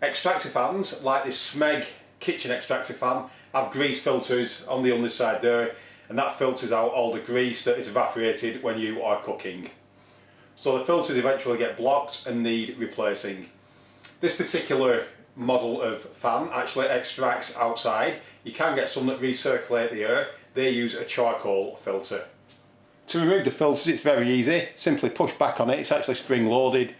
Extractor fans, like this Smeg kitchen extractor fan, have grease filters on the underside there, and that filters out all the grease that is evaporated when you are cooking. So the filters eventually get blocked and need replacing. This particular model of fan actually extracts outside. You can get some that recirculate the air. They use a charcoal filter. To remove the filters, it's very easy. Simply push back on it. It's actually spring loaded.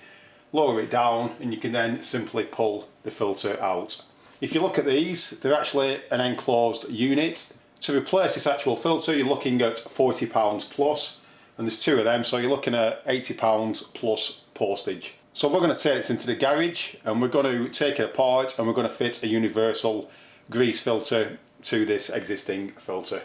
Lower it down and you can then simply pull the filter out. If you look at these, they're actually an enclosed unit. To replace this actual filter, you're looking at £40 plus, and there's two of them, so you're looking at £80 plus postage. So we're going to take this into the garage and we're going to take it apart and we're going to fit a universal grease filter to this existing filter.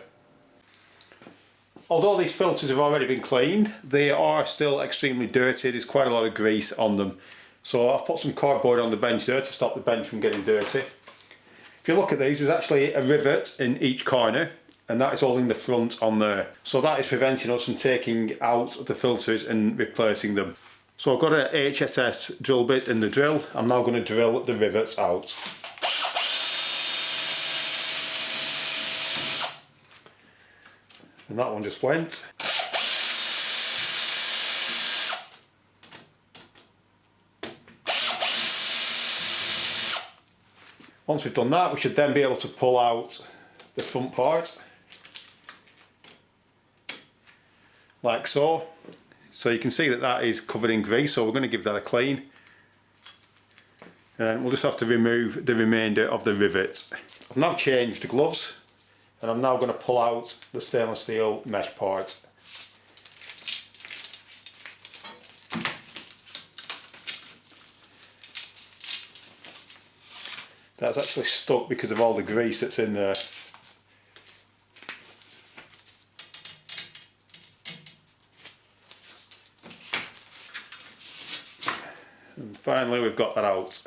Although these filters have already been cleaned, they are still extremely dirty. There's quite a lot of grease on them. So I've put some cardboard on the bench there to stop the bench from getting dirty. If you look at these, there's actually a rivet in each corner, and that is all in the front on there. So that is preventing us from taking out the filters and replacing them. So I've got an HSS drill bit in the drill. I'm now going to drill the rivets out. And that one just went. Once we've done that, we should then be able to pull out the front part, like so. So you can see that that is covered in grease, so we're going to give that a clean. And we'll just have to remove the remainder of the rivets. I've now changed the gloves, and I'm now going to pull out the stainless steel mesh part. That's actually stuck because of all the grease that's in there. And finally we've got that out.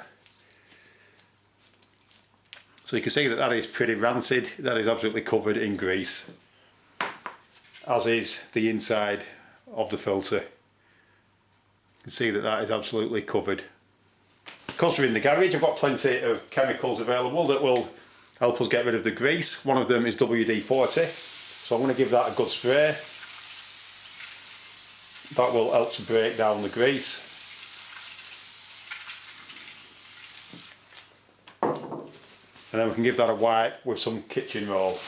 So you can see that that is pretty rancid. That is absolutely covered in grease, as is the inside of the filter. You can see that that is absolutely covered. Because we're in the garage, I've got plenty of chemicals available that will help us get rid of the grease. One of them is WD-40, so I'm going to give that a good spray. That will help to break down the grease. And then we can give that a wipe with some kitchen roll.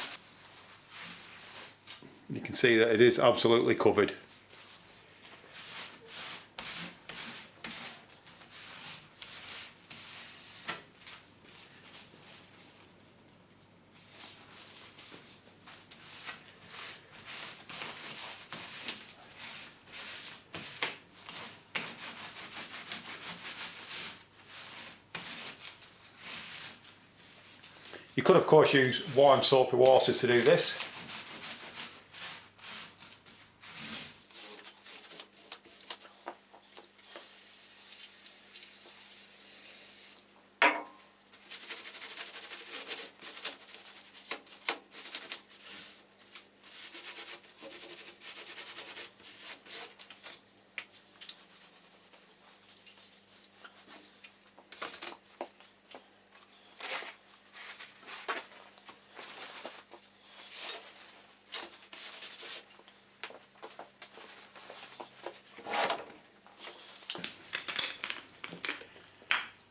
And you can see that it is absolutely covered. You could of course use warm soapy water to do this.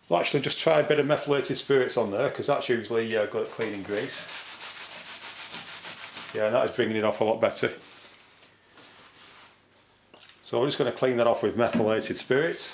Well, actually just try a bit of methylated spirits on there, because that's usually good at cleaning grease. Yeah, and that is bringing it off a lot better. So we're just going to clean that off with methylated spirits.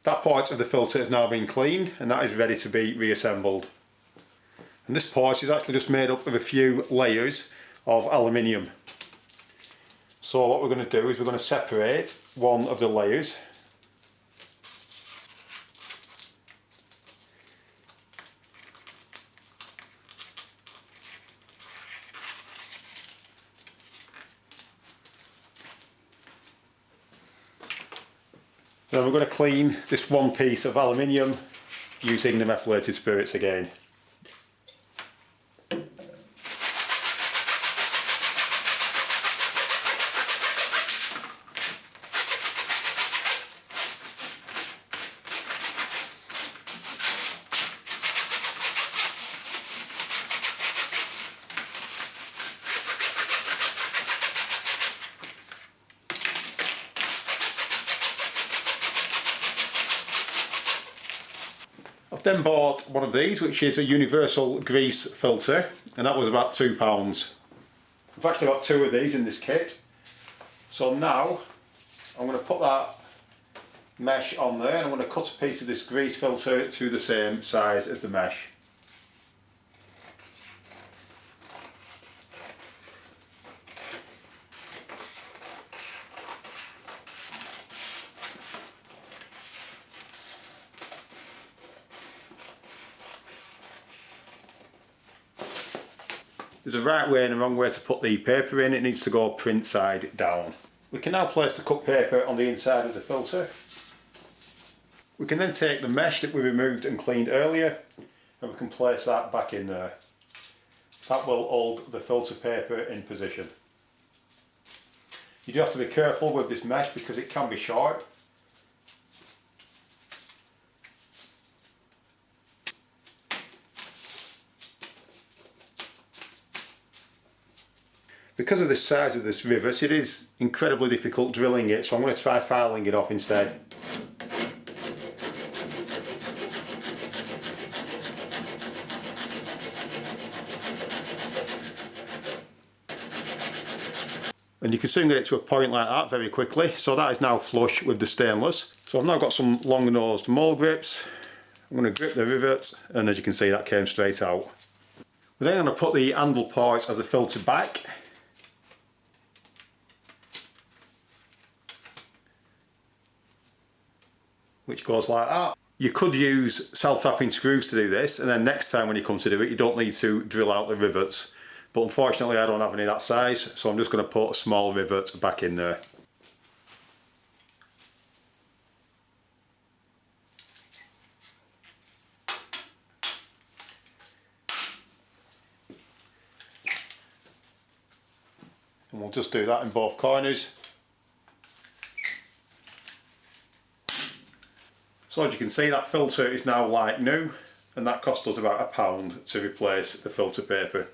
That part of the filter has now been cleaned and that is ready to be reassembled. And this part is actually just made up of a few layers of aluminium. So what we're going to do is we're going to separate one of the layers. Then we're going to clean this one piece of aluminium using the methylated spirits again. I've then bought one of these, which is a universal grease filter, and that was about £2. I've actually got two of these in this kit. So now I'm going to put that mesh on there, and I'm going to cut a piece of this grease filter to the same size as the mesh. There's a right way and a wrong way to put the paper in. It needs to go print side down. We can now place the cut paper on the inside of the filter. We can then take the mesh that we removed and cleaned earlier, and we can place that back in there. That will hold the filter paper in position. You do have to be careful with this mesh because it can be sharp. Because of the size of this rivet, it is incredibly difficult drilling it, so I'm going to try filing it off instead. And you can soon get it to a point like that very quickly. So that is now flush with the stainless. So I've now got some long nosed mole grips. I'm going to grip the rivets, and as you can see, that came straight out. We're then going to put the handle part of the filter back. Which goes like that. You could use self-tapping screws to do this, and then next time when you come to do it, you don't need to drill out the rivets. But unfortunately I don't have any of that size, so I'm just going to put a small rivet back in there. And we'll just do that in both corners. So as you can see, that filter is now like new, and that cost us about £1 to replace the filter paper.